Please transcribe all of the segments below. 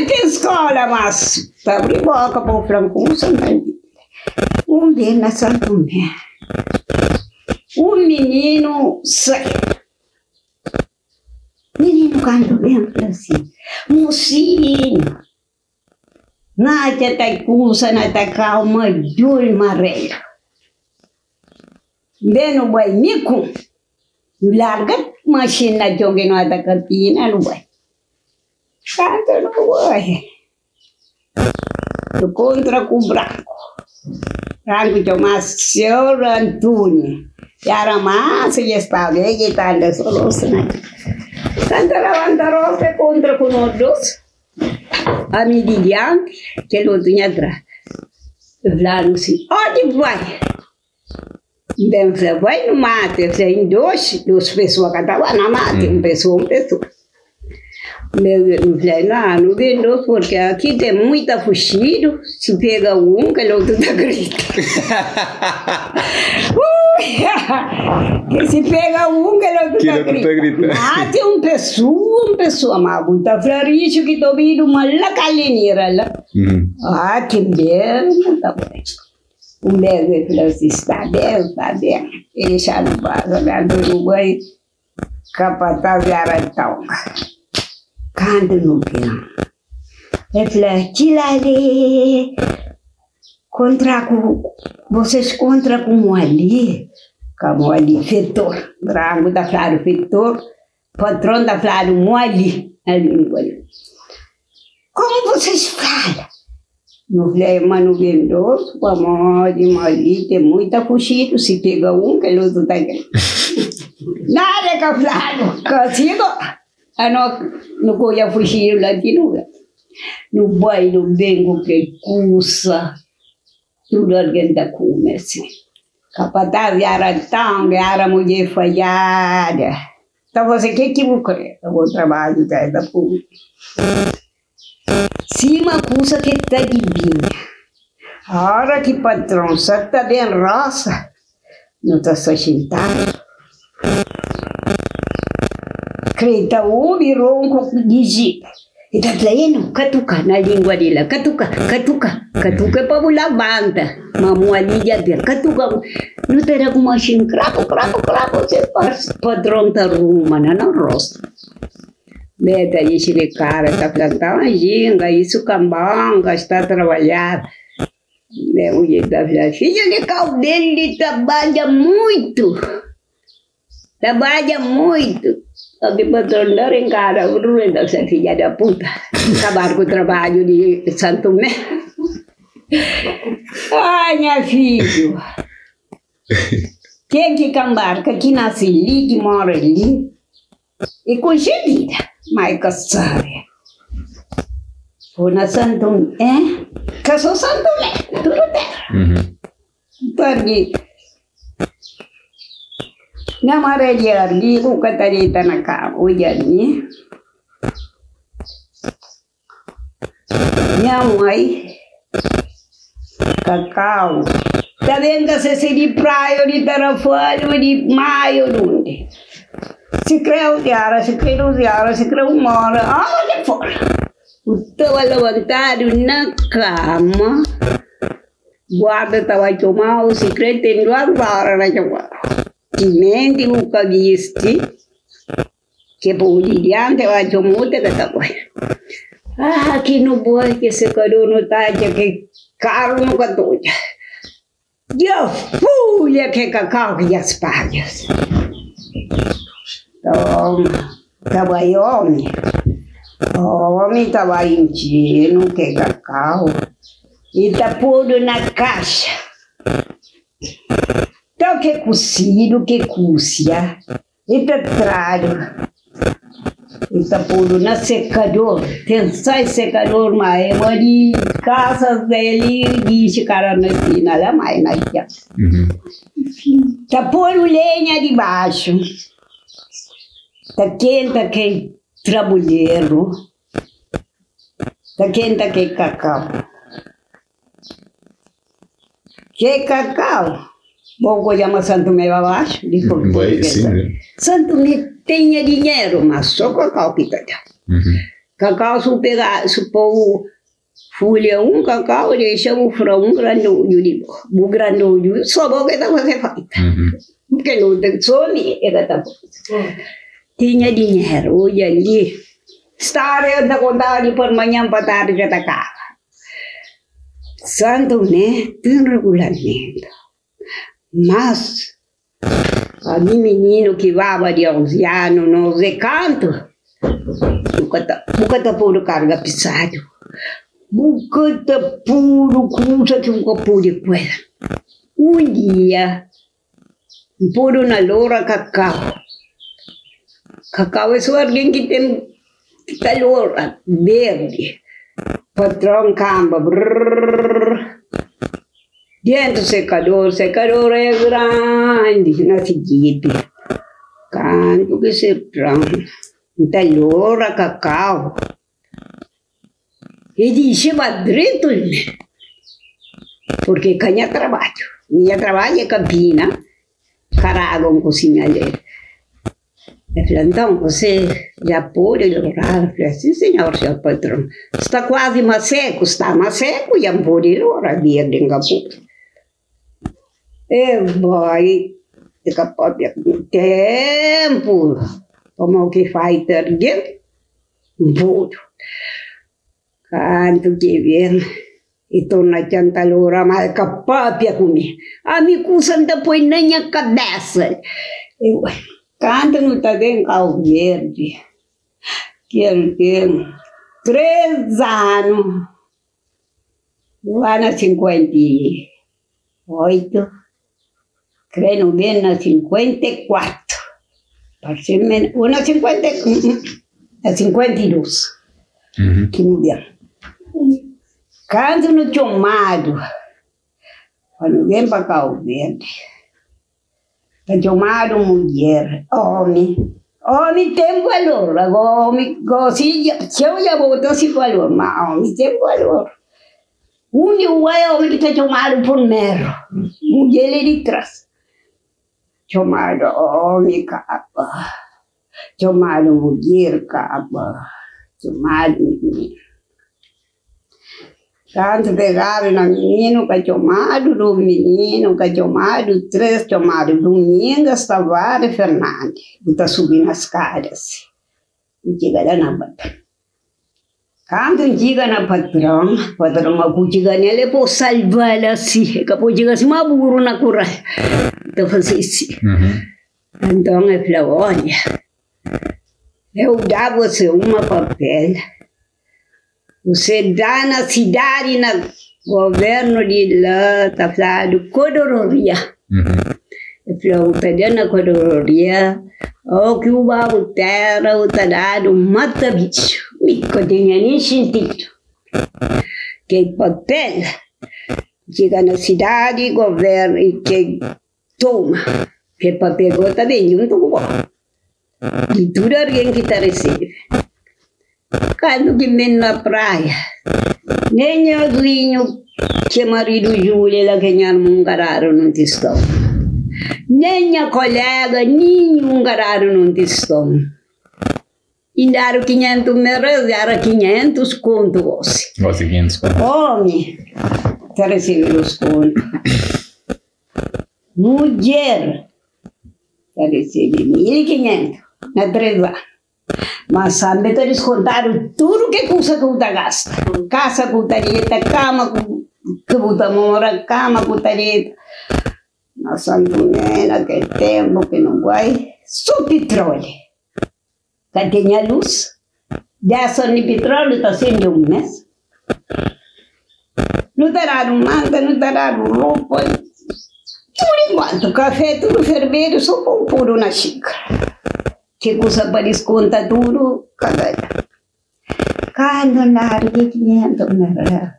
tem escola, mas tá abrindo boca para o Franco, Santa Vida. Dia na Santo Tomé, menino sai. Menino canta bem assim, mocinho. Nada tá cursa, nada calma, jul marrelo. Bem no boi, mico. Larga máquina jogue no ada cantina no boi. Canta no boi. Do contra com branco. Branco chama Senhor Antônio. Era massa e estava aí, tanda solução. Canta la bandarola contra com os dois. A mim de diante, que ele tinha atrás. Falaram assim, onde vai? Bem, falei, vai no mate. Eu falei, duas pessoas que estavam na mate, uma pessoa. Eu falei, não vem dois, porque aqui tem muita fugido. Se pega um, que o outro tá gritando. Se pega um, que o outro tá gritando. Ah, tem uma pessoa, mas muita floricho que tô vindo uma lacalineira lá. Ah, que bem, tá bem. O médico falou assim, está bem. Ele já não passa, olhando no banho, capataz de Arantonga. Canta no piano. Ele falou, tira ali, vocês contra com ali, como ali, feitor, branco da Flávio feitor, patrão da Flávio Moali, ali. Como vocês falam? No Flema, vendoso, vamos de Moali, tem muita fugido, se pega um, que o outro tá aqui. Nada que Flávio, consigo. Não vou fugir lá de novo. No bairro vengo que cursa, tudo alguém da começa. Capataz era tão, era mulher falhada. Então você que quer? Eu vou trabalhar da pública. Cima cursa que tá de vinha. A hora que patrão só tá bem roça, não tá só sentado. Creta virou um copo de jipe. E tá falando, catuca na língua dela, catuca é para pular banda. Mamu ali já dele, catuca. Não terá como assim, craco, você passa. Padrão tá ruma, não rosto. Beta, isso de cara, tá plantando a ginga, isso cambanga, está a trabalhar. O jeito da filha de caldeira, ele trabalha muito. Aqui patrão da encara, o ruim dessa filha da puta. Acabar com o trabalho de Santo Tomé. Ai, minha filho. Quem que cambarca, que nasce ali, que mora ali. E com vida, mas caçaria. Foi na Santo Tomé, casou Santo Tomé, tudo terra. Porque na maré ali, o catarita na cama, o Jani. Minha mãe, cacau. Tá vendo que se de praia, de tarafalho, de maio, onde? Se creu diara, se creu uma hora, aonde for? Estava levantado na cama, guarda estava tomando, se creu tem 2 horas na cama. Mente nunca viste que por diante vai tomar que tá bom. Ah, aqui no boi que se caiu no tádio que carro no canto. Já fui que cacau que as palhas. Então, tava homem tava ingênuo que cacau e tá pondo na caixa. Então, que cozido, que cúcia, e petralho, e tá pondo na secador, tem sai secador, mas é de casa dele, diz cara na esquina, lá mais na ilha. Tá pondo lenha de baixo, tá quente que trabalheiro, tá quente que cacau. Que cacau? Bom, coisa mas Santo Tomé abaixo, Santo Tomé tinha dinheiro, mas só cacau que tá. Cacau se pôr folha cacau, deixa o frão grandolho de o grandolho, só vou que você faz. Porque não tem some, tinha dinheiro, hoje ali, estar da contagem por manhã para tarde que atacava. Santo, né, tem regulamento. Mas, a mim menino que vai de 11 anos, não sei canto, nunca tá puro carga pesado. Nunca tá puro coisa que nunca pude coisa. Dia, puro na loura cacau. Cacau é só alguém que tem loura verde. Patrão camba, dentro secador é grande, na seguinte. Canto que se prende, loura cacau. E dice madrito, porque canha trabalho. Minha trabalho é campina, carago um cozinhaleiro. Eu falei, então, você já pode lourar? Eu falei, sim, senhor patrão. Está quase mais seco, já pode lourar, via de Engaputo. E vai, daqui a pouco, tempo, como que faz ter puro. Canto que vem, e torna tanta loura, mas capaz de comer. A mim custa depois nem a cabeça. Eu, canto não está bem Cabo Verde, que ele tem 3 anos, lá na 58, creio bem na 54, parece ou na 52, que não deu. Canto no chamado, quando vem para Cabo Verde, está chamado mulher, homem tem valor, agora homem, se eu já botou esse valor, mas homem tem valor. Único homem que está chamado por mero, mulher é de trás, chamado homem capa, chamado mulher capa, chamado menino. Tanto pegaram no menino, que chamado do menino, que chamado 3, chamado Domingos Tavares Fernandes. Está subindo as escadas. Chega lá na patrão. Quando chega na patrão, chega nele, pode salvar ela assim. Que pode chegar assim, mas burro na coragem. Então, fazer assim. Então, eu falei, olha, eu dá você uma papel. Você dá na cidade, no governo de lá, está falando codororia. Eu falei, está dando codororia, ou que o babu terra, o está dando mata bicho. Não tinha nem sentido. Que papel chega na cidade, governo, e que toma. Que papel está bem junto com o babu. E tudo alguém que está recebendo. Quando que vem na praia, nem o vinho que marido Júlia lá ganharam um gararo não te estão. Nem a colega, nenhum gararo não te estão. E daram 500 meses, daram 500 contos. Você 500 contos? Homem, está recebendo os contos. Mulher, está recebendo 1.500 na 3 anos. Mas sabe que eles contaram tudo que custa que você gasta. Casa custaria, cama que você mora, cama custaria. Na Santomé, naquele tempo que não vai, só petróleo. Que tinha luz. Dessa de petróleo está sendo um mês. Não terá manta, não terá roupa. Tudo enquanto, café, tudo ferveiro, só com puro na xícara. Que custa para descontar tudo, cada nada de 500 meses.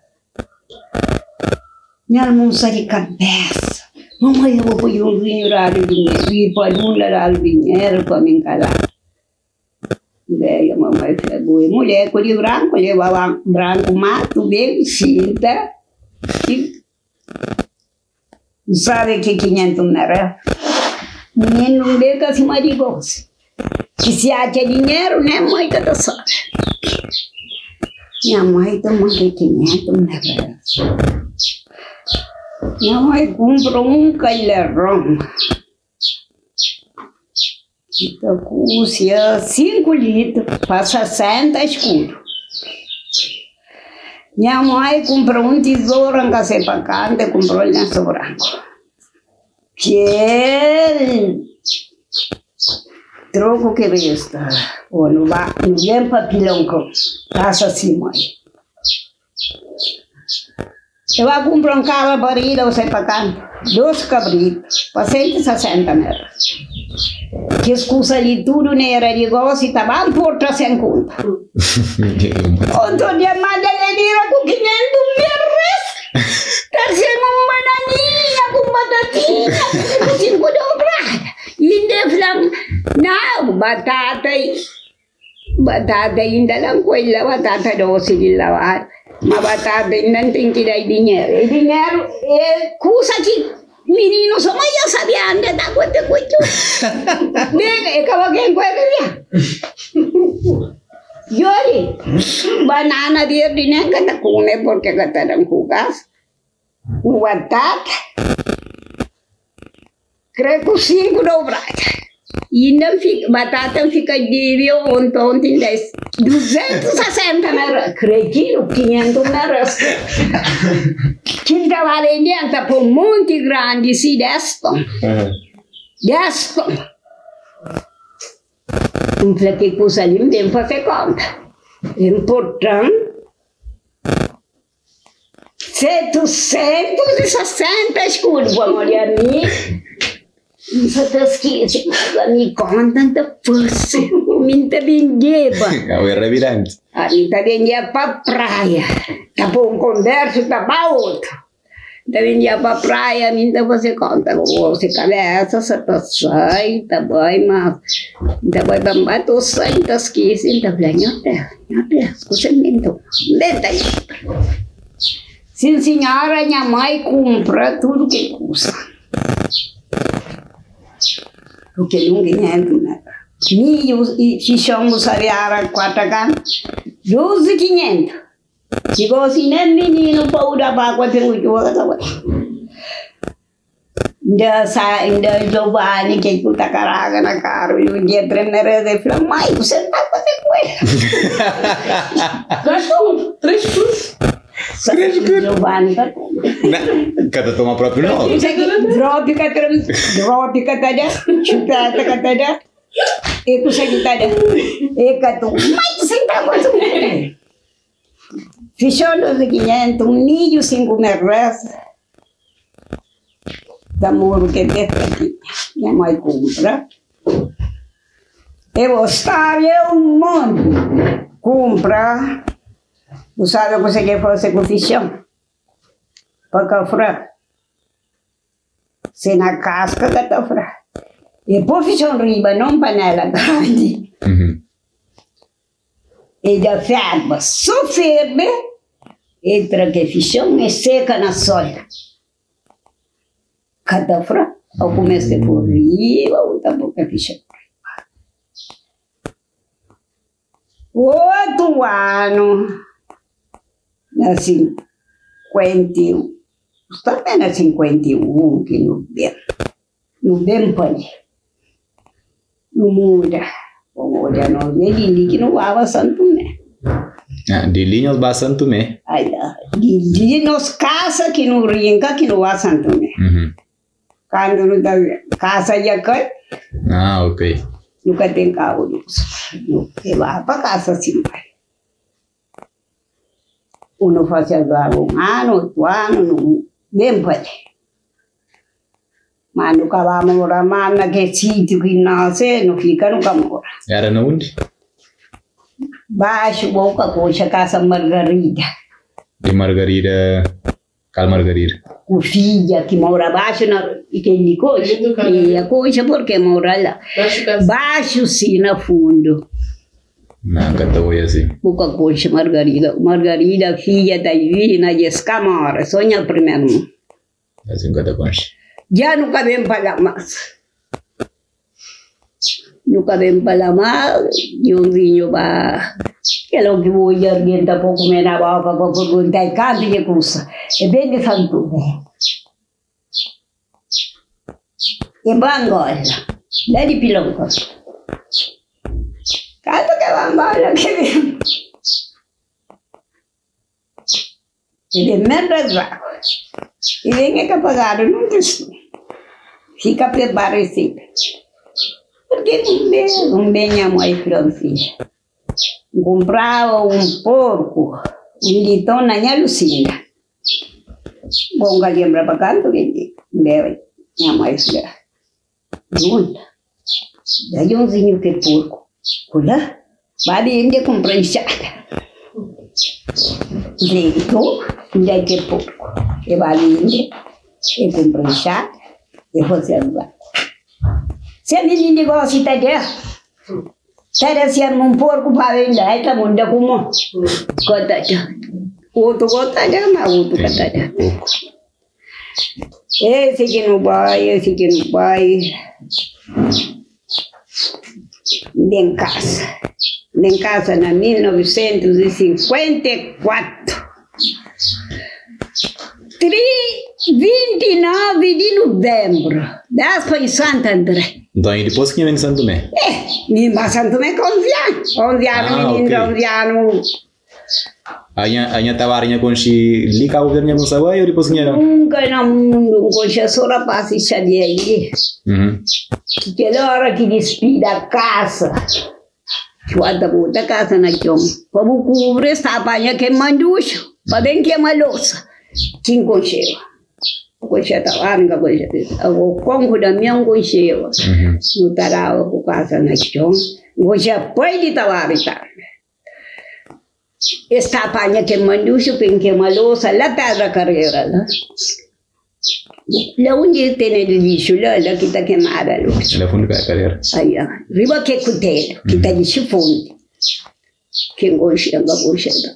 Minha almoça de cabeça. Mamãe, eu vou pôr um dinheiro, ir para um dar dinheiro para me encarar. Velha, mamãe falou, mulher, colhe branco, leva branco, mato, bem, cinta. Sabe que 500 meses? Menino não deu que assim, marigoso. Que se acha dinheiro, né, mãe, que tu sabe. Minha mãe tomou 500 reais. Minha mãe comprou um caldeirão. Então, custa 5 litros para 60 escuros. Minha mãe comprou um tesouro em casa para canto, comprou lenço branco. Que é troco que resta. Ou não vem papilhão com casa assim, mãe. Eu vou comprar um carro barriga, você para canto. 2 cabritos, para 160 metros. Que excusa ali tudo, não era negócio, estava por 350. Outro dia, manda ele ir com 500 metros. Trazendo uma bananinha com batatinha, com 5 dobradas. E ainda falam, não, batata ainda não coisa, batata doce de lavar. Mas batata ainda tem que dar dinheiro. E dinheiro é coisa que menino só mais já sabia andar da coisa coisa. Bem, é que alguém coisa Jori, banana dia de nem kata come porque kata dan kugas. Batata, creio que 5 dobradas. E ainda fica, batata fica de ontem 260 metros. Creio que 500 metros. Quinta valença por muito grande, se destam. Destam. Então, que coisa ali, nem fazer conta. Importante. 760 escuros, vamos olhar ali. Não te esquece, mi conta da força. Minta vendeva. É revirante. Minta vendia para praia. Tá bom converso, tá para outro. Tá vendia para praia, minta você conta. Você cabeça, você tá sai, tá bem, mas tá bem, mas tô sai, tá esquece, tá bem, até, escuta minto. Dentro. Sim, senhora, minha mãe compra tudo que custa. Porque não ganha, né? Milho e fichão mussariara 4 gamas, 12,500. Digo assim, nem menino para o da água tem o que eu vou ainda Giovanni que custa caraca na cara, e um dia treinador de falou, mãe, você não vai fazer coisa. 3 cruz. Giovanni, cada toma próprio nome. Drop katada, chutata katada. E consegue tada. E catu, mas você tá fazendo. Fichou 500, milho 5 metros. Da muro que tem aqui. Minha mãe compra. Eu gostava um monte. Compra. Não sabe o que você quer fazer com o fichão? Para cafrar. Se na casca da cafrar. E pôr fichão riba, não panela grande. E da ferva, só ferve. Entra que fichão e seca na sola. Cada fra, ao começo por riba, outra boca fichão. Outro ano, na 51, também na 51, que não vem para ali. Não muda. Vamos olhar no meio que não vai Santo Tomé. De linhas vai Santo Tomé. De nos casa que não rinca que não vai Santo Tomé. Quando não dá casa já cai. Ok. Nunca tem carro. Não vai para casa assim, pai. Uno fazia um ano, outro ano, não vem para ali. Mas nunca vai morar mais naquele sítio que nasce, não fica nunca mora. Era na onde? Baixo, boca, coxa, casa Margarida. De Margarida, qual Margarida? O filho que mora baixo, e quem de coxa? E a coxa porque mora lá. Baixo sim, no fundo. Não, cantava assim. Boca, coxa, Margarida. Margarida, filha da Divina, de Escamora, sonha primeiro. Assim, canta concha. Já nunca vem para lá mais. Nunca vem para lá mais. E um vinho para che lo che vuoi niente poco me ne va per perguntare canti che cosa e bene santone e bangolla lei di pilonco canto che bangolla che viene e di merda svago e viene che pagare non ti fica per barresi perché non veniamo ai filanzi comprava un porco un litone a Lucinda bonga lembra para canto que leva minha mãe filha junta daí umzinho que porco olha vai de comprar enxada leito daí que porco e vai de e comprar enxada e você vai se a menina gosta de Saya siar mumpur ku paling dah, kita bunda kumo. Kota aja, utu kota aja mah utu kota aja. Sikit ubai. Em casa na 1954. 29 de novembro. Das foi em Santo André. Então, e depois que vem em Santo Tomé? Mas Santo Tomé com 11 anos, menino, 11 anos. Aí estava a com si liga o governo com sabor ou depois que não? Nunca na mundo com si só rapaz isso aí. Que hora que despida a casa. Chuada bota casa na chão. Para o cobrir está apanha que manducho, para bem que louça. Quem concheva. Concha tawarga concha. O congo da minha concheva. No tarau com casa na chão. Concha põe de tawarga. Esta apanha que manducho, bem que louça, lá tá a carreira. Lá onde tem ele lixo, lá que está queimada. Lá fundo da carreira. Aí, riba que cutelo, que está de chifone. Quem concheva, concheva.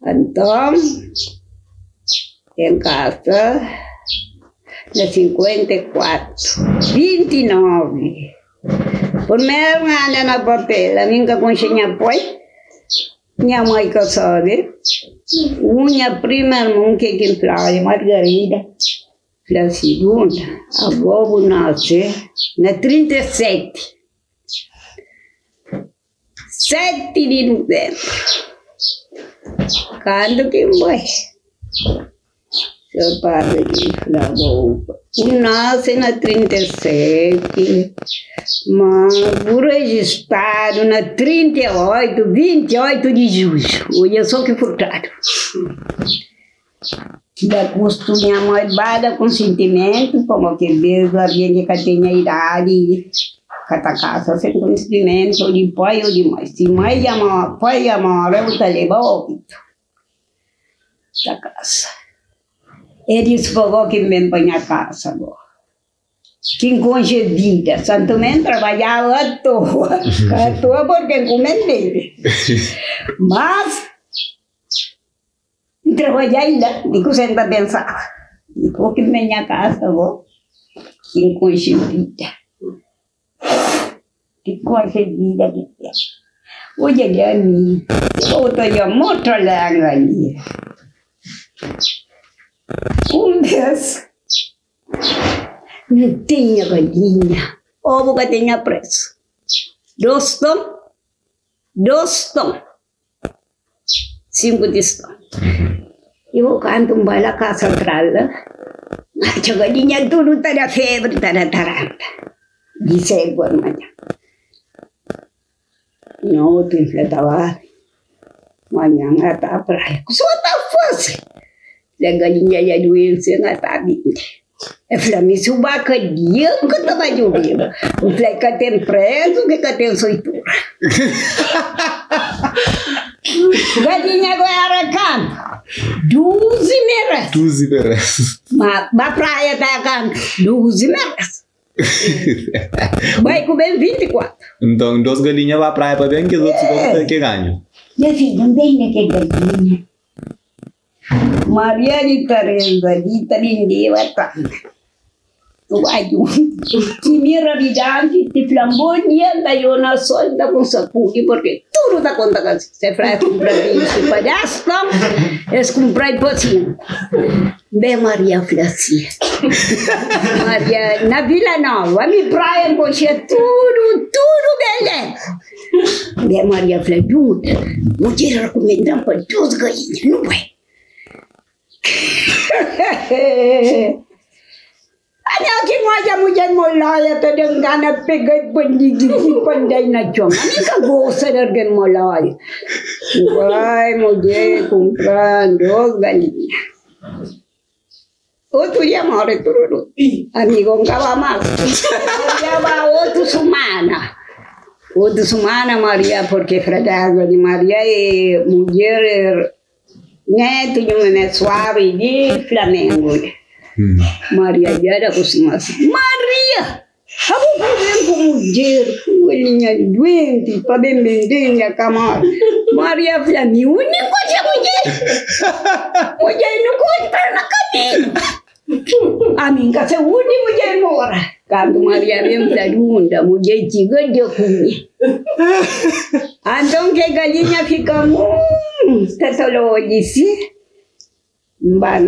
Então, em casa, na 54, 29. Primeiro ano na papel, a minha conchinha foi, minha mãe casada, minha prima irmã que quem falava, Margarida, a segunda, a avó nasceu na 37. 7 de novembro. Quando que foi? Seu padre falou, nasce na 37, mas foi registrado na 38, 28 de julho. Hoje é só que furtado. Da custo minha mãe bada consentimento, como que vejo alguém que tenha idade, cada casa sem consentimento, de pai ou de mãe. Se mãe e pai e mãe, eu te levo ao óbito da casa. Eles falou que me põe a casa agora. Quem concedida, Santo Tomé trabalhava à toa porque encomendei. Mas, trabalhar ainda, digo sempre pensava. Digo que minha casa agora, quem concedida. Que concedida que tem. Hoje ele é mim, eu estou muito larga ali. Deus, não tinha galinha, ovo que tinha preço. 2 tom, 5 tostão. Eu canto na casa atrás, a galinha tudo está na febre, está na taranta. Disse por manhã. Não, tu enfrentava. Manhã está a praia. Só está fácil. A galinha já doença não está bem. Eu falei, me suba que dia que estava jogando. Eu falei, que tem preso, que tem soitura. Galinha agora canta. 12 meses. 12 meses. Mas a praia está canta. 12 meses. Vai comer 24. Então, 2 galinhas para a praia para bem que os outros que ganham. Minha filha, não tem que galinha. Maria de Teresa, de Trindeva, tu vai junto. Se me ravidade, te flambonia da eu na solda com sacude, porque tu tudo da conta que você faz comprar bicho palhaço, eles compram pocinho. Bem, Maria falou assim, Maria, na Vila Nova, a minha praia enconchia tudo beleza. Bem, Maria falou, Duda, mulher recomendando para 2 galinhas, não vai? Ano que moja mulher molaya to deng gana pegat bandigi pandai na chong. Ani ka gosa dergen molaya. Vai mulher comprando galinha. Outro dia morre tudo. Amigo ngava mas. Já vai outro semana. Outra semana Maria porque fradago de Maria e mulher neto de uma suave de Flamengo. Maria já era acostumada. Maria! Aku pulang com mulher, com galinha doente, para bem vender a cama. Maria falou, meu único coisa mulher. Mulher não conta na cadeira. A minha casa única mulher mora. Quando Maria vem para a mulher chega de comer. Então que a galinha fica tatolo disse, bar.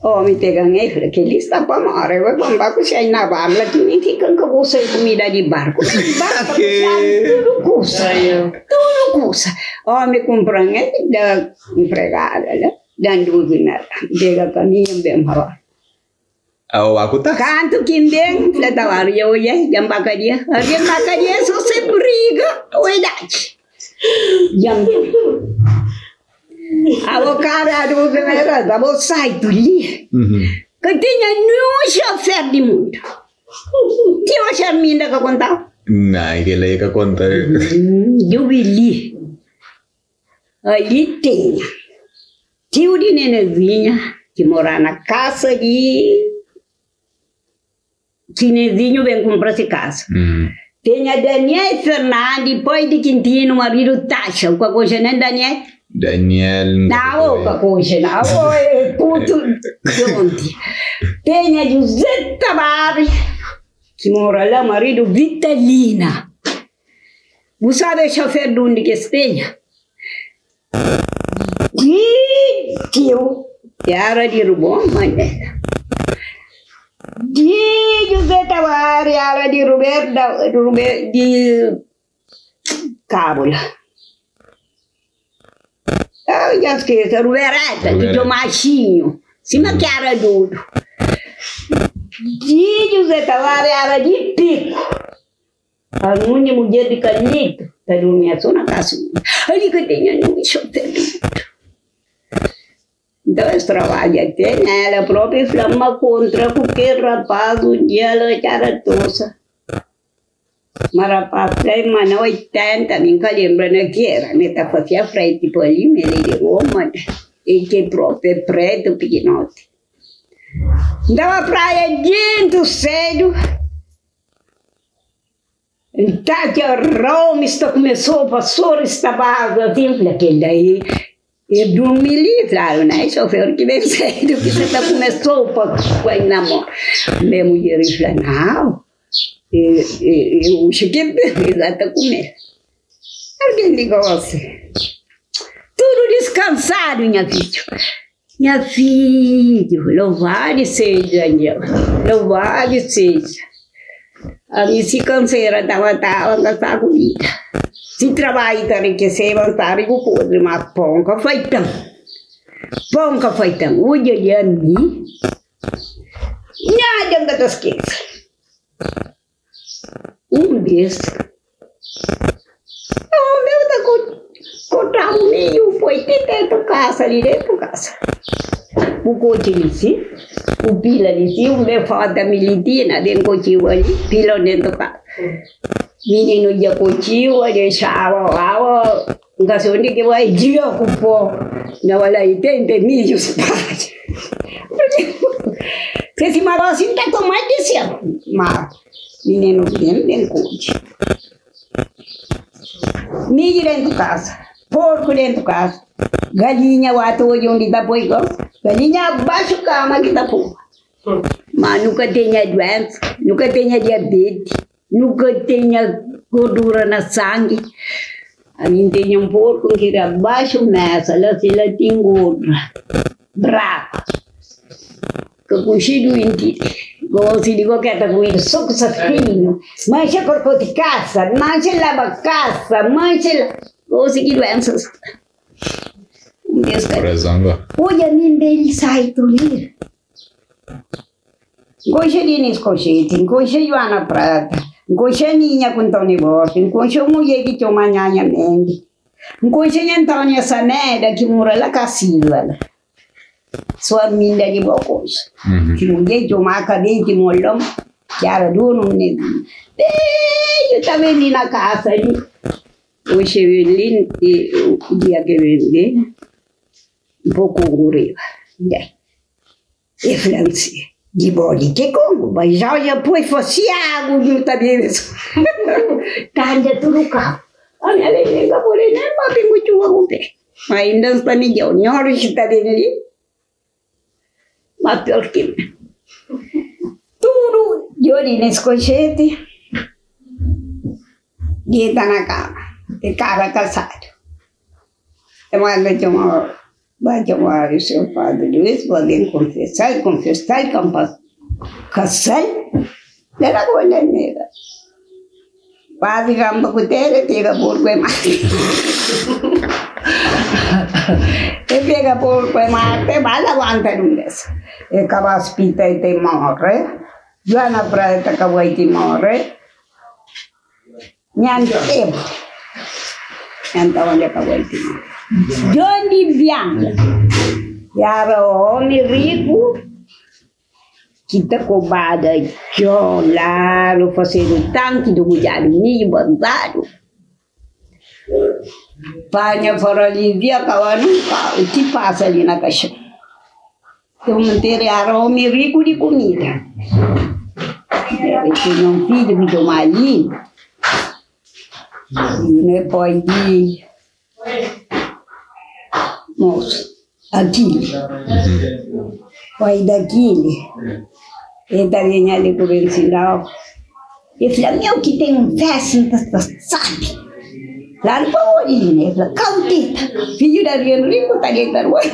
Oh, me ganhei, falei, que ele está para morrer, eu vou comprar com você na barra, que nem fica com você comida de barco. Tudo custa. Oh, me comprou da empregada, da dúvida, dega caminho bem mal. Oh, aku tak. Canto que bem, falei, tá lá, eu ia, jambacaria, só se briga, verdade. A cara do primeiro, a você sai do li. Que tinha nenhum chofer de mundo. Tinha uma charminda que contava? Não, que ele ia contar. Eu vi ali tinha tio de Nenezinha que mora na casa de Chinesinho vem comprar essa casa. Tinha Daniel Fernandes, pai de Quintino, marido Tasha, o que coisa nem Daniel. Não, o que coisa não, é puto de ontem. Tinha José Tavares, que mora lá, marido Vitalina. Você sabe o chofer de onde que tenha? Tio, era de Rubão, mas de José Tavares, era de Roberto, de Cábula. Eu já esqueci, Roberta, de Tomachinho, cima que era tudo. De José Tavares, era de Pico. A minha mulher de Canito, está dormindo só na casa. Ali que tinha um chofer. Então, eles trabalham até ela própria flama contra qualquer rapaz, um dia ela era tossa. Mas rapaz, mas na 80, nunca lembra na que era, né? Tá fazendo frente por ali, mas ele ligou, mas ele que próprio preto, pequenote. Então, a praia dentro cedo. Então, que o Rome começou, passou, estava assim, aquele daí. Eu dormi ali, claro, né? Chofer que vem cedo, que você começou para namorar. Minha mulher falou, não, eu acho que já está com ele. Alguém ligou assim, tudo descansado, minha filha. Minha filha, louvado seja, louvado seja. A minha se canseira estava gastar comida. Se trabalha também que se levantar e o podre, mas ponca feitão. Ponca feitão. Hoje é mim. Nada que tu esqueça. Vez. O meu tá contra o meio, foi dentro da casa, ali dentro da casa. O coche ali, o pila ali, o meu foda militina dentro do coche ali, pila dentro da casa. Menino já curtiu, deixava lá, o garçom que vai dia com o pó. Não, olha aí, tem milhos, pais. Se esse maró assim tá com mais de 100, mas menino dentro do coche. Milho dentro de casa, porco dentro de casa, galinha, o ato hoje onde está poigão, galinha abaixo da cama que está porra. Mas nunca tenha doença, nunca tenha diabetes. Nunca tenha gordura na sangue. A mim tinha um porco que era baixo nessa, ela se ela tinha gordura, brava. Que coxido inteiro. Gosto de qualquer coisa, só com safrinho. Mancha corpo de caça, mancha lava caça, mancha... Gosto de doenças. Olha, nem bem sai do livro. Gosto de nescochete, gosto de Joana Prata, gosto de Ninha com Tony Borges, gosto de mulher que toma nhanha mende, gosto de Antônia Saneda que mora lá com a Silva. Sua minha de boa coisa. Que mulher toma a cadeia que molhou, que era duro, né? Eu estava ali na casa ali. Hoje eu li o dia que eu vendi, um pouco gorila. E francês. De bode, que como? Mas já foi fosse água, não tá vendo? Tanja tudo carro. A minha lei por aí, nem papi muito água pé. Mas ainda não está nem de onhora, está vendo ali? Mas pior que tudo, eu ali nesse cochete, e tá na cama, de cara caçado. Eu mando de uma... Vai chamar o seu padre Luiz, podem confessar, casar, era coisa negra. Padre Gamba Cutere, pega porco e mate. E pega porco e mate, vai aguantar um desse. E Cabaspita e te morre, Joana Prata acabou e te morre, niente tempo. Então ele acabou e te morre. Johnny Bianca era homem rico que está cobada lá fazendo tanque do mulher ninho bandado panha fora ali via cavalo o que passa ali na caixa então era homem rico de comida ele tinha um filho que tomava ali e depois de moço, aquele, pai daquele, ele também ali por ele sinal. Ele falou, meu que tem um verso, sabe? Lá no Paulinho, ele falou, cauteta, filho da Rico, tá ali para o olho.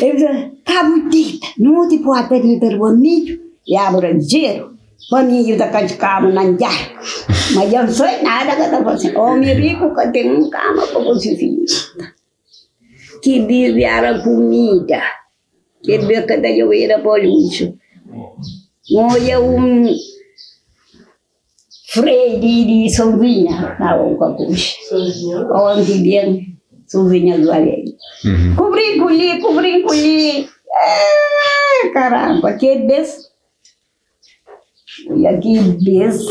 Ele falou, cauteta, não te pode ter para o amigo, e abre o dinheiro. Paninho da cama na njar. Mas eu não sei nada que está fazendo. Homem rico que tem um cama para você filho. Que desviaram comida. Que beca da eu era para o lixo. Olha freio de sozinha na boca puxa. Onde vem sozinha do alheio. Cobrir colhi. Caramba, que desse. E aqui desse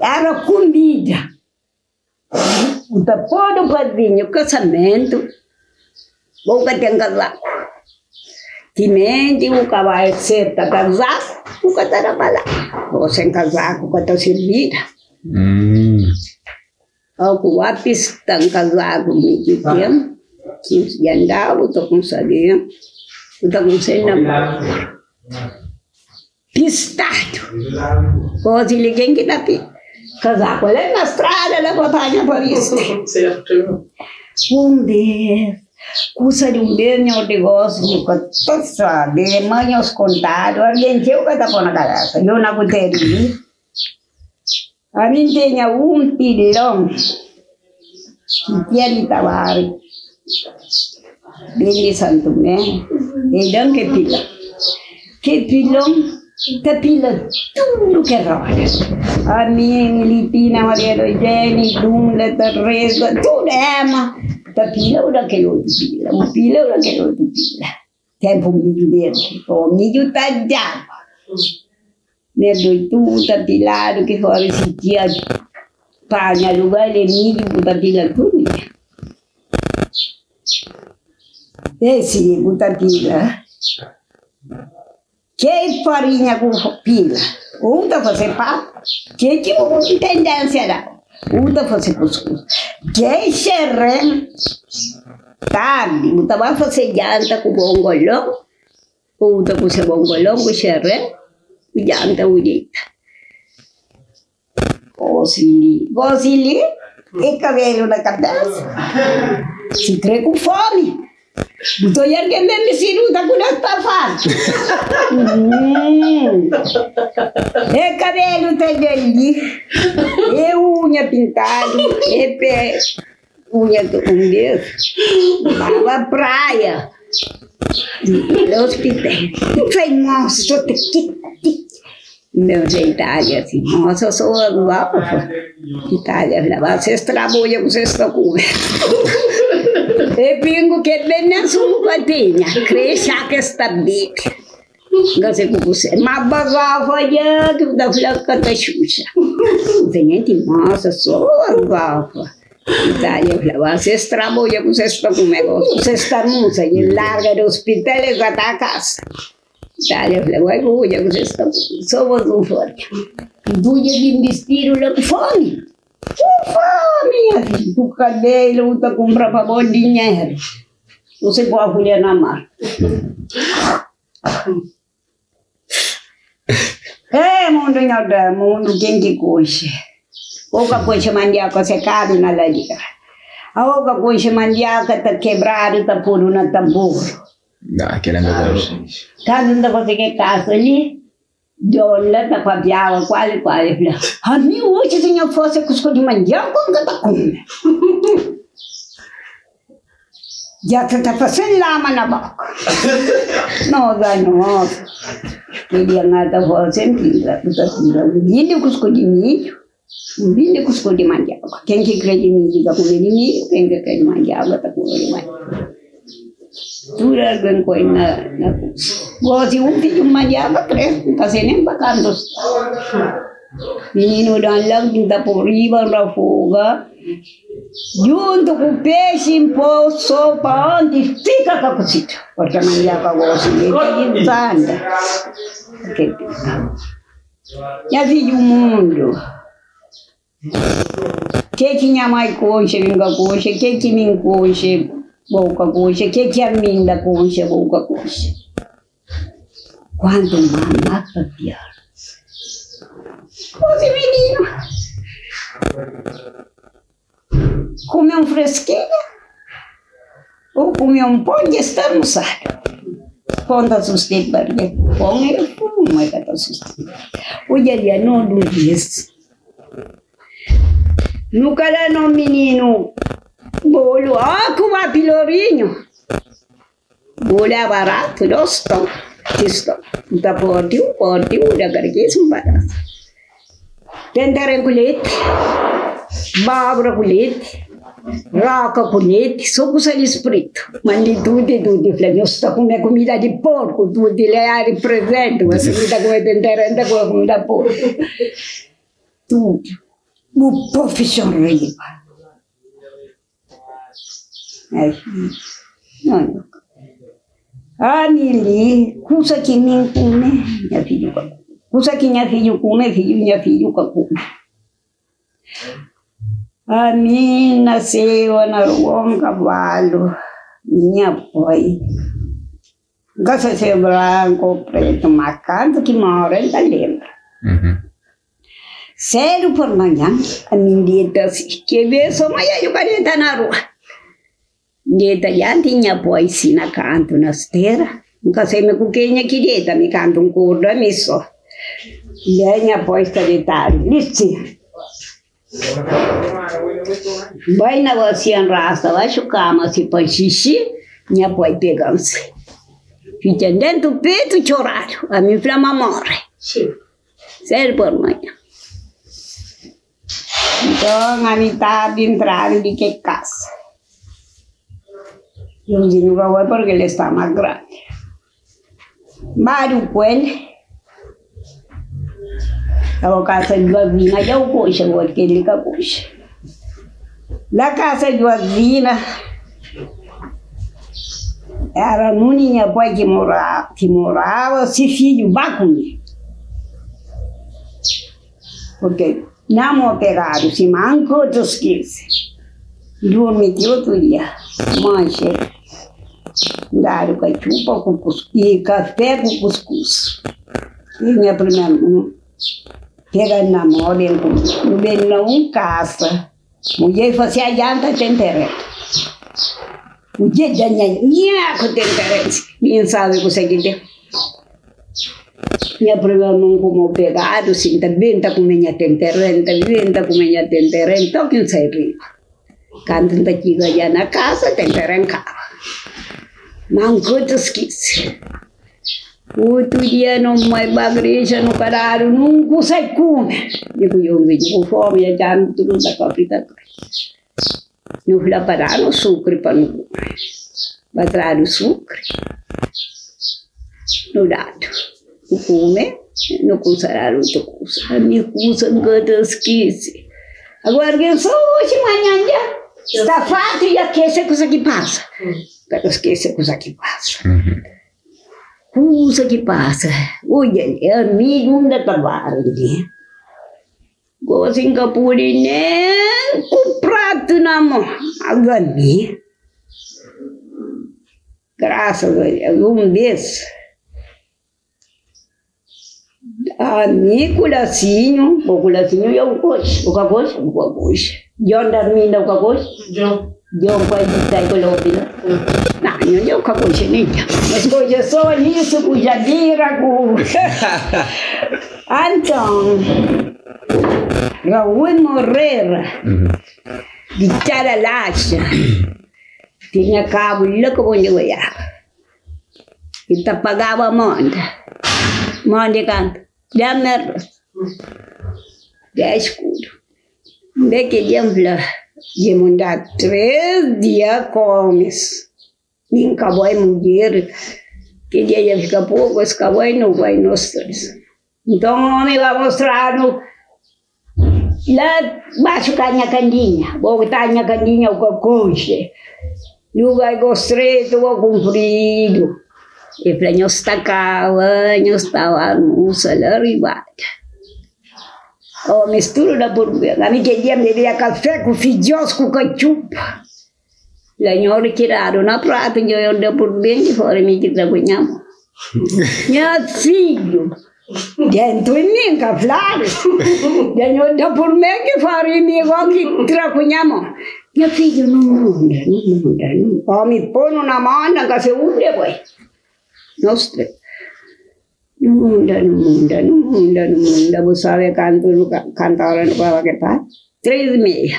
era comida. O tapão do padrinho, o casamento, boca tem casaco. Timente, o cavalo certa casaco, o que está para lá. Ou sem casaco, o que está servida. O lápis está casaco, meio tempo, 15 de andar, o estou com saber, o estou com cena. Pistado. Pode ninguém que dá casaco. Ela é na estrada, ela botar para isso. Um dia, custa de um dia, eu negócio de coisa, de manhã os contados, alguém que eu está na casa. Eu não vou ter ali. A mim tinha um pilão que tinha de Tavares, bem de Santo Tomé, e não que pilão. Que pilão? Tapila tudo que roda. A minha Litina, Maria do Geni, Dunda, Teresa, tudo é uma tapila ou daquele outro pila. Um pila ou daquele outro pila. Tempo milho verde. O milho está de água. Né, do tudo tapilado que fora esse dia. Panha, lugar de milho, tapila tudo. Esse, tapila. Que farinha com pila, outra fazer papo, que tipo de tendência dá, outra fazer cuscuz, que xerém, tarde, outra vai fazer janta com bongolão, outra fazer bongolão com xerém, janta unita. Gosili e cabelo na cabeça. Se crê com fome. Botou erguendo me ciruta com esta fato. E cabelo tá ali. E unha pintada. E pé. Unha do dedo. Barba praia. Hospital. Foi nossa, meu Itália assim, nossa, eu sou igual. Itália, você trabalha com vocês estão com e pingo que bem na sua patinha, cresce que está bem. Você com você, mas bagava já que da flaca da Xuxa. Tem gente, nossa, sou igual. Itália, vocês trabalham com vocês estão com negócio, vocês estão moça, e larga do hospital e vai para casa. Itália, vai com vocês estão, somos um forte. Duia de vestido lá com fome. Com fome, minha filha. O cabelo, tu compra para bom dinheiro. Você pode colher na mar. É, mundo nada, mundo quem que coxa. Outra coisa mandioca secada na ladeira. A outra coisa mandioca tá quebrada, tá por na tambor. Não, querendo coisa. Cada um você que casa ali, dona tá com a biava, quase. A mim hoje se eu fosse cusco de mandioca, como que tá comendo? Já tá fazendo lama na boca. Nossa. Queria nada fazendo, um vinho cusco de milho. Um vinho cusco de mandioca. Quem que crê de milho tá comendo milho, quem que crê de mandioca tá comendo mandioca. Tudo alguma coisa na coisa. Gosto de filho mandioca, três, não sei nem para canto. Menino dá lá, pinta por riba, rafoga. Junto com o peixe, em pó, sopa, onde fica com a cosita. Porque a mandioca gosta de tanta. Já vi o mundo. Que tinha mais coxa, vinga coxa, que tinha coxa, boca coxa, que a minha coxa, boca coxa. Quando mamava pior. Os meninos comiam fresquinha ou comiam pão de estar almoçado. Pão da sustentabilidade, porque pão é fumo, é da sustentabilidade. Hoje em dia não dormia. No cara no menino bolo, com a pilorinho. Bolo é barato, dostão. Da porti, da cargueira, um barato. Tentare com leite, babra com leite, raca com leite, só com sal espreito. Mas de tudo, falei, eu estou comendo comida de porco, tudo de leare presente, mas comida com tentare com comida de porco. Tudo. O profissão riba. Não. Ah, Nili, coisa que nem come, minha filha. Coisa que minha filha come, minha filha come. A mim nasceu na rua um cavalo, minha mãe. Gosta de ser branco, preto, marcado, que mora em Talema. Cedo por manhã, a minha dieta que vê só amanhã eu quero estar na rua. Dieta já tinha pois na canto na esteira. Nunca sei me cuquinha que dieta me canto corda me só. Minha pois tá de tarde, lice. Vai na você rasta, vai chucar mas se põe xixi, minha pois pegam-se. Fica dentro do peito chorar, a minha flama morre. Cedo por manhã. Então, a mitad de entrar de que casa. Eu digo, vai porque ele está mais grande. Mário Coelho. A casa de Guavina, já o coxa, porque ele é coxa. Na casa de Guavina, era a minha pai que morava, se filho vai comer. Porque não operaram, se mancou outros 15. Dormi que outro dia, manche, daram cachupa com cuscuz, e café com cuscuz. E minha primeira mãe, pegando na mão, no meio não caça. Mulher fazia a janta tem terreno. Mulher ganha com terreno. Ninguém sabe o que é que é. Minha prima não como pegado, sim, também está com minha terreno, também está com minha terreno, então quem sai rico. Quando está aqui já na casa, tem terreno caro. Não custa esquece. Outro dia não vai para a igreja, no caralho, não consegue comer. Digo, eu venho com fome, já não tudo da capital. Não fui lá parar no sucre para não comer. Vai trazer o sucre. No dado. Não come, não consegue outra coisa. A minha coisa não esquece. Agora, quem sou hoje, amanhã já está fato e aquece a coisa que passa. Quero esquecer a coisa que passa. Coisa que passa. Olha, é amigo da trabalho. Gosto em Capuri, nem com prato na mão. Agora, graças a Deus, mês. A mim, culacinho, o culacinho eu gosto. O que gosto? O que gosto. John Darminda, o que gosto? John vai dizer que eu ouvi. Não, eu não gosto nem. Mas coisas só isso, com jadira, com... Então, Raul morrer, de Charalacha, tinha cabo louco onde eu ia. E pagava a monta. Monte canta. Já merda. Já escuro. Onde que ele ia mandar 3 dias comes. Nem cowboy mulher. Que dia ia ficar pouco, esse cowboy não vai nos 3. Então o homem vai mostrar no... Lá baixo da minha candinha. Vou botar a minha candinha o cocoche. Não vai gostar, ou comprido. E falei, nós estava no salário e bate. Oh, mistura da burguesa. A minha queria me dar café com filhos com ketchup. Lá retiraram na prata, eu andei por bem de fora, me trabalhamos. Meu filho, dentro de mim, caflado. Eu andei por bem de fora, me igual que trabalhamos. Meu filho, não muda. Oh, me põe na mão, na casa, boy. Nostre. Não muda. Você sabe cantar no Baba que tá? 3,5.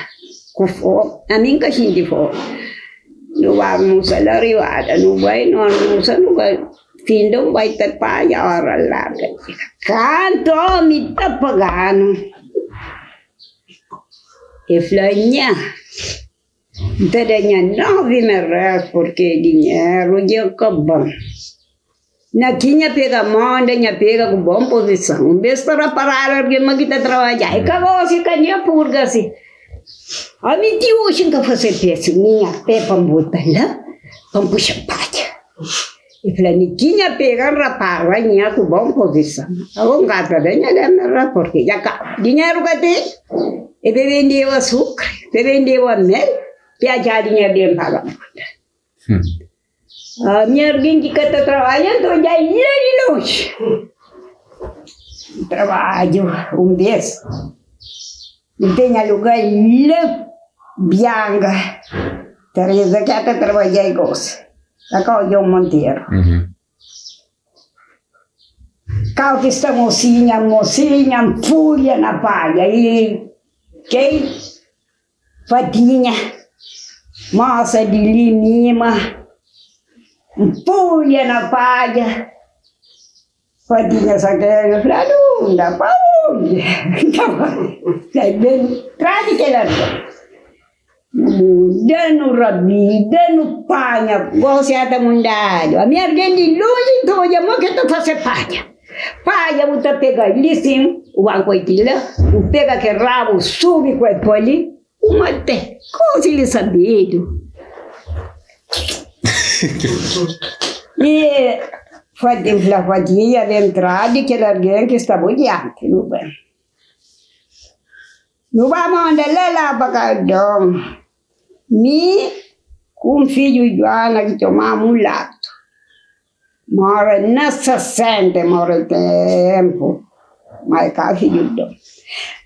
Com fome. A mim que a gente for. Não vai almoçar largada, não vai almoçar, não vai. Fim não vai ter paia a hora larga. Canto, me tá pagando. E flanha. Então, não vi me porque dinheiro de acabam. Na tinha pega manda, tinha pega com boa posição. Um beijo para parar, porque não quita trabalhar. E acabou se canha purga assim. A mim tio hoje que fazer peça, minha pé para botar lá, para puxar palha. E falei, tinha pega rapar, vai tinha com boa posição. Agora gata ganha lembra porque já cá dinheiro que tem. E vendeu açúcar, vendeu a mel, piadinha bem paga. A minha irmã que está trabalhando já é longe. Trabalho mês. E tem lugar lá, Bianca. Teresa que está trabalhando em gosto. Acá eu Monteiro. Cá que está mocinha, fúria na palha. E quem? Fatinha, massa de lima. Pulha na palha, fadinha sagrada, eu falei, não dá para onde? Traz aquela dando rabinho, dando panha, você está mudado. A minha gente de longe, então, eu vou que tu fazer palha. Palha, você pega ali, sim, o ancoitila, pega que rabo, sube com o ali, uma até, como ele sabia. E a fadinha de entrada que alguém que estava diante, não vai. Não vai mandar lá para cada me com filho de Joana que tomava lato. Mora nessa sente, mora tempo. mas cá filho do.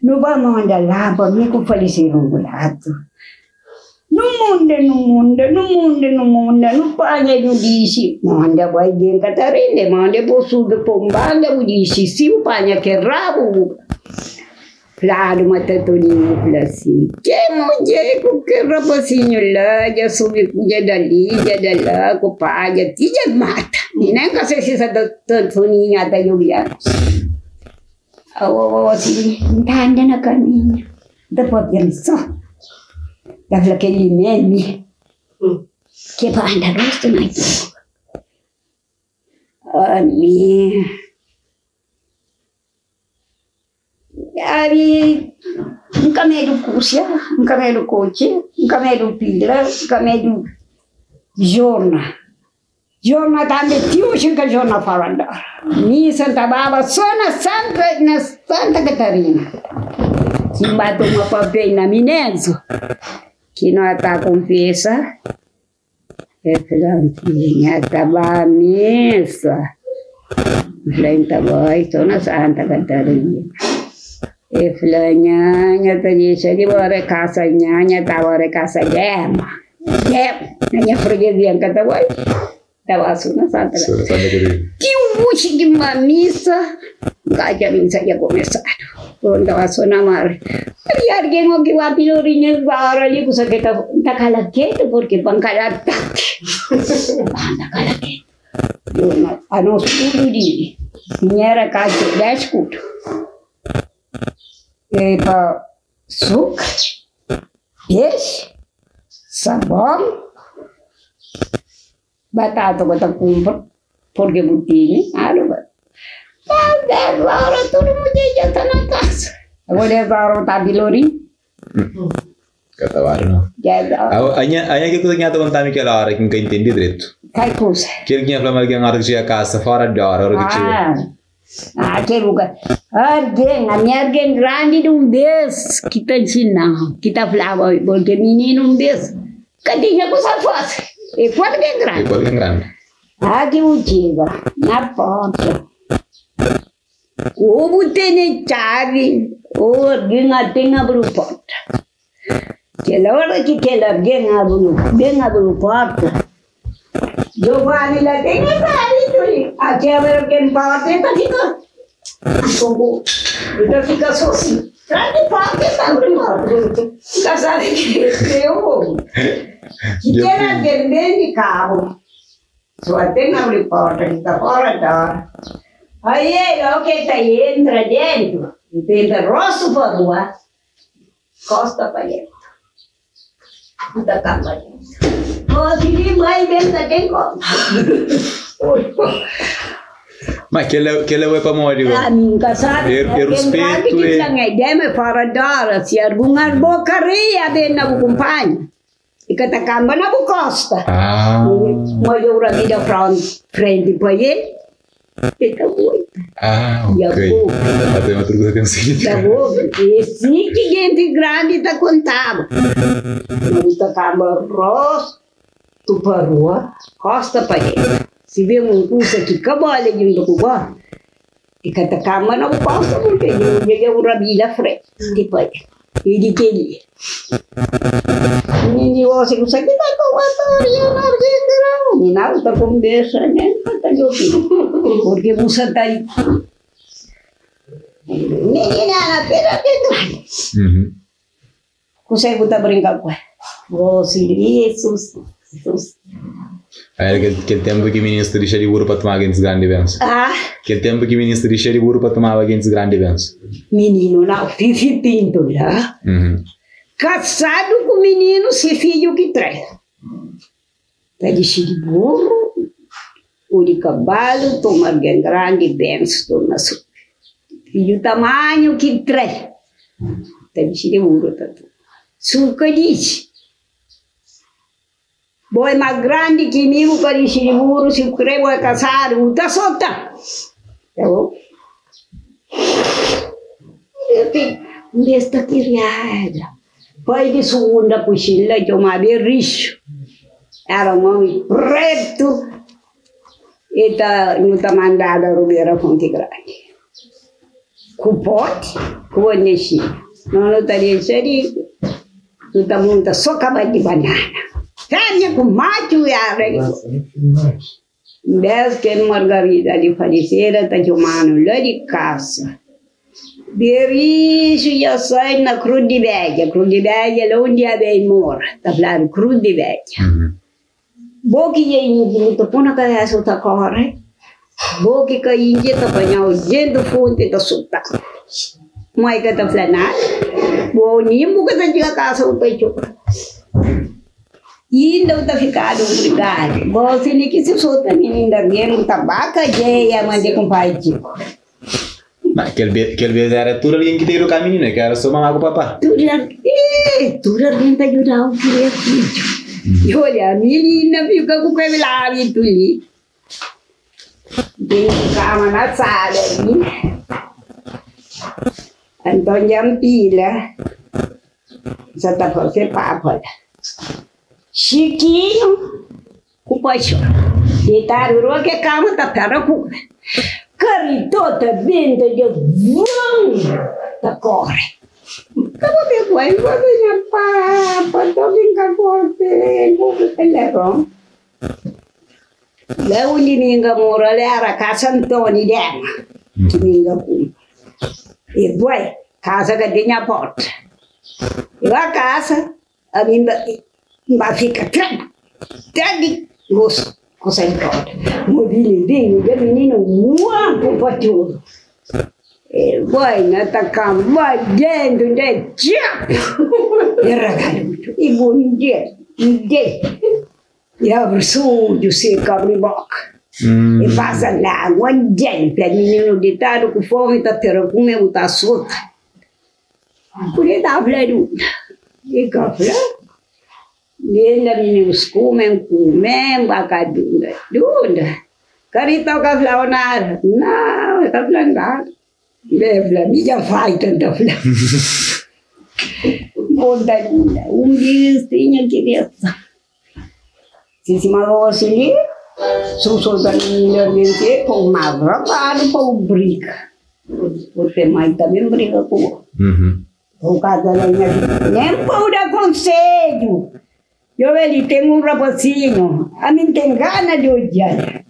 Não vamos andar lá, para mim que faleci um buraco. No mundo, não panha não disse, manda vai dentro Catarina, manda por sul de Pombanda, o disse, se o panha que rabo. Claro, mas Toninho falou assim, que mulher com que rapazinho lá, já subi cuja dali, já de lá, com pai, já tinha mata. E nem que se seja Toninho até eu vier. Assim, tá andando na caminho. Depois pensou. Daquele aquele meme que para andar rosto na itu. Amin. Aí, um caminho curso, um caminho coche, um caminho pila, um caminho jornal. Jornal também tinha que jornal para andar. Ni Santa Bárbara, só na Santa Catarina. Que matou uma papel na Minenzo. Que não está com peça, é plantinha, estava a mesa. Estava estou na Santa Catarina. E flanha, está dizendo que agora casa nhanha, estava a casa gema. Nhanha freguesia que estava aí. Estava assim na Santa Catarina. Que o de uma missa, a missa já começado. Quando estava só na mar. E alguém que vai pilorinha para ali, que você está calaqueto, porque vão calar taque. Anda calaqueto. A nosso tudo de dinheiro caixa 10 escudo. E para suco, peixe, sabão, batata que eu compro, porque botinha, agora todo mundo já está na casa. Agora está Bilorim. Kata baru no. Hanya que coisa que contar naquela hora que nunca entendi direito. Que coisa? Que ele tinha falado que a hora que chega a casa fora de hora que chega. Que lugar. A minha alguém grande de vez que está ensinando, que está falando, porque menino vez. Cadê a coisa fácil? E qual que é grande? E qual que é grande? Que o chega na porta. O botene chave, o alguém tem abriu porta. Que a hora que alguém abriu porta, Giovanni lá tem a chave, aqui alguém porta, então fica sozinho. Traz de porta, está abrindo porta. Fica sabe que eu que era alguém de carro, só tem abrir porta, que está fora da hora. Aí ele, que está entra dentro, e tenta rosto para rua, costa para dentro. Da cama dentro. Oh, se vai dentro, tem como. Mas que ele é para morrer. Ah, nunca sabe. Respeito é... Que tem fora da hora, se alguma bocaria vem na companhia. E que está cama na costa. Mas eu rabi da frente para ele. Está bom. Ok. Até uma outra coisa que eu sei. Está bom. E sim que gente grande está contando. Não está cama rosto para rua, costa para ele. Se vê coisa que cabala de rua, e que está cama na costa, porque eu rabi da frente. Depois. E de que ele. E você não sabe que vai com a história na Argentina. E não está conversa, né? Porque você está aí. Menina, na pera que tu. Você está brincando com ela. Você, Jesus. Aquele tempo que o ministro deixa de burro para tomar aqueles grandes eventos. Aquele tempo que o ministro deixa de burro para tomar aqueles grandes eventos. Menino, não, Fifi Pinto, já. Casado com menino, se filho que traz. Tá de burro, o de cavalo, toma alguém grande, benção, toma super. Filho tamanho que traz. Tá de burro, tá tudo. Suca diz. Boi mais grande que mim, o que de burro, se o crebo é casado, tá solta. Tá bom? Eu tenho desta criada. Pai de segunda cochila, chamava Richo. Era um homem preto. E não está mandado a Rubeira Fonte Grande. com pote, com o nexinho. Não estaria enxerido. Não está muito só cabelo de banana. Fêmea com macho e arreio. Desde que Margarida ali falecera, está chamando lá de casa. Bericho já sai na Cruz de Velha. Cruz de Velha é onde a bem mora. Está falando Cruz de Velha. Boque é muito pôr na cabeça outra corre. Boque que a Índia está apanhando dentro do fundo e está soltando. Mãe que está falando, o nimbo que está de casa o peito. E não está ficando obrigado. Você nem que se solta menina dele um tabaco e a mãe de compadre. Mas aquele vez era tudo alguém que tem o caminho, né? Que era só mamar com o papá. Tudo alguém para ajudar o filho. E olha, a menina fica com o cabelo e tudo ali. Tem cama na sala ali. Antônio Ampila. Já está fazendo papo. Chiquinho, com paixão. Deitaram o que cama está para o Caritota venda de vão da corre. Como meu pai vai vir para todo encapote, vou levar. Lá onde ninguém mora, era a casa Antônio dela, que ninguém compra. E vai, casa que tinha porta. E a casa, a minha vai ficar tranquila, gosto. Cosa importa? Mobilidinho, o menino muito paturo. E vai na cama, vai dentro de tchau. E ragaluto, e bom dia, e abre sujo, se abre boca. E passa lá, um dia, para o menino deitado com fome, está tendo comer, está solta. Por isso, está falando, e café. Dia meninos comem, bacadunda, dunda. Carita ka flaonar, não, está falando. Bebla, minha vai tanta flor. Bonda, dia tinha criança. Se malou assim, susou da menina dentro, com uma rabada, com briga. Porque mãe também briga com o casa da minha vida. Nem por conselho. Eu ele tenho rapazinho, a mim tem gana de odiar,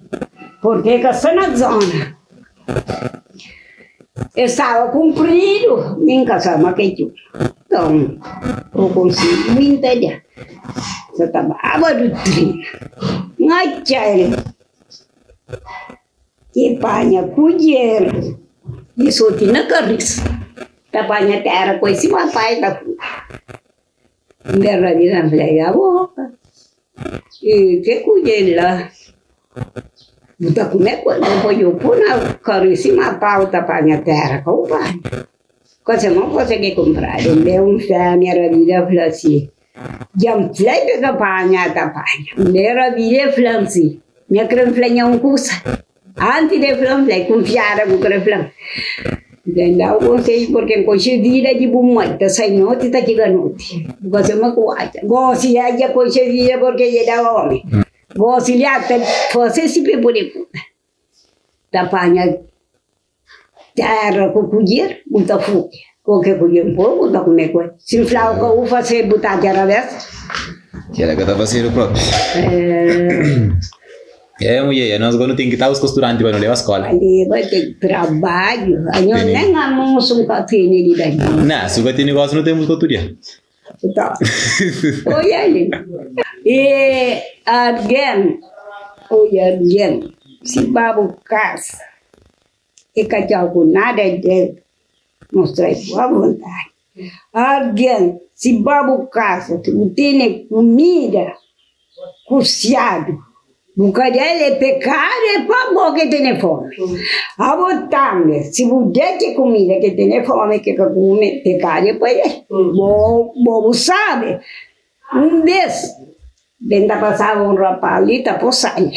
porque que sou na zona. Eu estava cumprido, nem casava que tu. Então, eu consigo me entender. Eu estava a doutrina. Não tinha que panha colher, isso tinha carriço. Da panha terra com esse papai da rua. Merda vida falei a boca. E que cuidei lá. Buta comer quando eu pôr na caríssima pauta para minha terra com o pai. Quando eu não consegui comprar, eu dei minha vida falei assim. Já falei que a panha da panha. Minha vida falei assim. Minha creme falei custa. Antes de falei confiar com creme falei. Denda o conselho porque em coisa vida de bumata sai noite está chegando noite. Você me cuida. Você já coisa vida porque ele dá homem. Você já até você se prepara. Da panha terra com colher, muita fogo. Qualquer colher um pouco, muita comer coisa. Se flau que eu fazer botar de arabes. Que era que estava sendo próprio. Mulher, nós agora temos que estar os costurantes para não levar a escola. Leva de trabalho. Eu nem almoço café nele daí. Não, se você tem negócio, não temos costuria. Tá. Olha ali. E alguém, se babo casa, e cachorro com nada de mostrar boa vontade. Alguém, se babo casa, não tem comida, cozinhado. Bucadele é pecado, é para bom que tem fome. A botar, se você tem comida que tem fome, que come pecado, é para ele. Bom, sabe? Vez, ainda passava rapaz ali, está possando.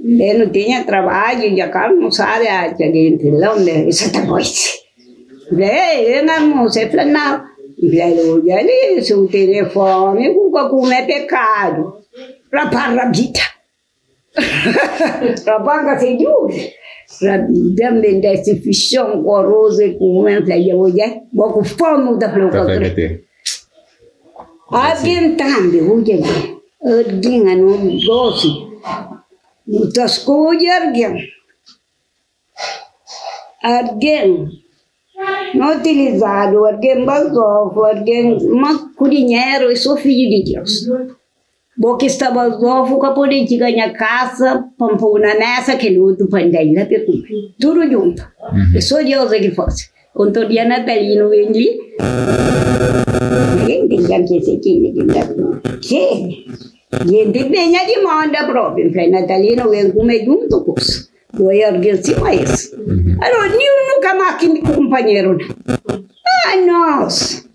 Ele não tinha trabalho, já não sabe a gente lá onde essa coisa. Ele não se falou, não. Ele, se tem fome, come pecado. Rapaz, rabita. Rapanga se giù. Rapidamente desse fichão com rosa e com menta e olha, boco fome da flor. Alguém também, olha, alguém não gosta. Muitas coisas, alguém não utilizado, alguém basou, alguém mas dinheiro, eu sou filho de Deus. Porque estava novo, que podia ganhar casa, para pôr na mesa, que não tu pandei lá, tudo junto. Eu sou Deus que fosse. Quando dia natalino vendi, ninguém tem que se que gente venha de manda própria, para natalino vem comer junto com isso. Vou erguer cima isso. Allora, nenhum nunca mais que companheiro. Ah, nossa.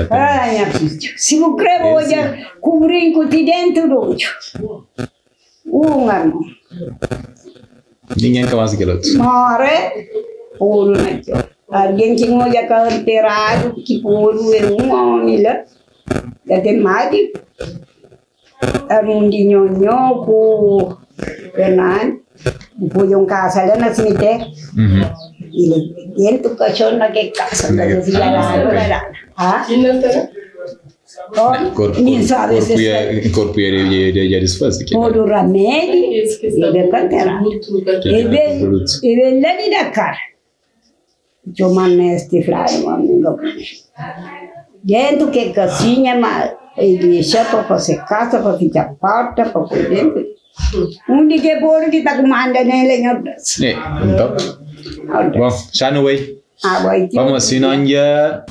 Ah, minha filha. Se eu crevo hoje, cobrir com dentro do olho. Irmão. Ninguém que mais que outro. More, puro naquilo. Alguém que não já carteirado, que puro é homem lá. Já tem mais de arundinho, com Fernando. Depois casa lá na cemitério. E dentro do caixão naquela casa. Corpo ia desfazer. Por o remédio, ele cantará. Ele lá de Dakar. Eu mandei este flávio, amigo. Dentro que casinha, mas ele deixa para fazer casa, para ficar porta, para poder. Dia que por que está comandando ele em outras. Então. Bom, já não é. Vamos assim, não é.